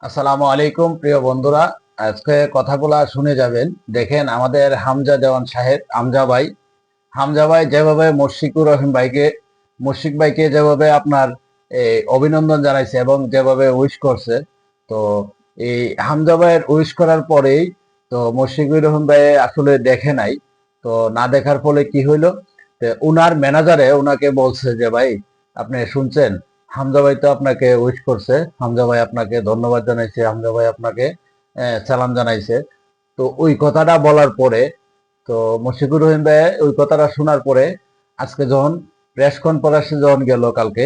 আসসালামু আলাইকুম প্রিয় বন্ধুরা। আজকে কথাগুলা শুনে যাবেন। দেখেন আমাদের হামজা দেওয়ান সাহেব হামজা ভাই যেভাবে মুশফিকুর ভাইকে যেভাবে আপনার অভিনন্দন জানাইছে এবং যেভাবে উইশ করছে, তো এই হামজা ভাইয়ের উইশ করার পরেই তো মুশফিকুর রহিম ভাই আসলে দেখে নাই। তো না দেখার ফলে কি হইলো, উনার ম্যানেজারে উনাকে বলছে যে ভাই, আপনি শুনছেন, হামজা ভাই তো আপনাকে উইশ করছে, হামজা ভাই আপনাকে ধন্যবাদ জানাইছে, হামজা ভাই আপনাকে সালাম জানাইছে। তো ওই কথাটা বলার পরে তো মুশফিকুর রহিম ভাই ওই কথাটা শোনার পরে আজকে যখন প্রেস কনফারেন্সে যখন গেল কালকে,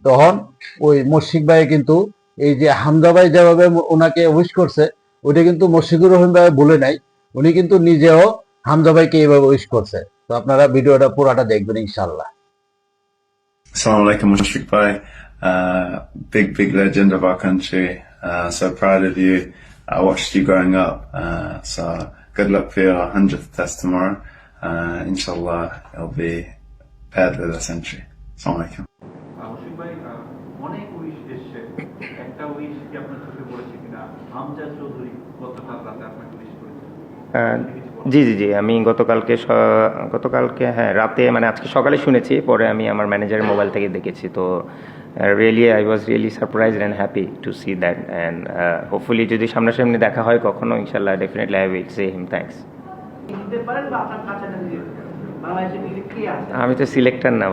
তখন ওই মুশফিক ভাই কিন্তু এই যে হামজা ভাই যেভাবে ওনাকে উইশ করছে, ওইটা কিন্তু মুশফিকুর রহিম ভাই বলে নাই। উনি কিন্তু নিজেও হামজা ভাইকে এইভাবে উইশ করছে। তো আপনারা ভিডিওটা পুরাটা দেখবেন ইনশাল্লাহ। Assalamu alaikum, Mushfiq Bhai. Big legend of our country. So proud of you. I watched you growing up. So good luck for your 100th test tomorrow. Inshallah, it'll be paired with a century. Assalamu alaikum. Ashiq ভাই, অনেক wish এসছে, একটা wish কি আপনার চোখে পড়েছে কিনা? হামজা চৌধুরী গতকাল রাতে আপনাকে উইশ করেছে। আহ, জি জি জি, আমি গতকালকে হ্যাঁ রাতে, মানে আজকে সকালে শুনেছি, পরে আমি আমার ম্যানেজারের মোবাইল থেকে দেখেছি। তো really I was really surprised and happy to see that, and hopefully যদি সামনাসামনি দেখা হয় কখনো, ইনশাল্লাহ definitely I will say him thanks. দিতে পারেন বা আপনার কাছাকাছি বাংলাদেশের দিকে কে আছে? আমি তো সিলেক্টর না।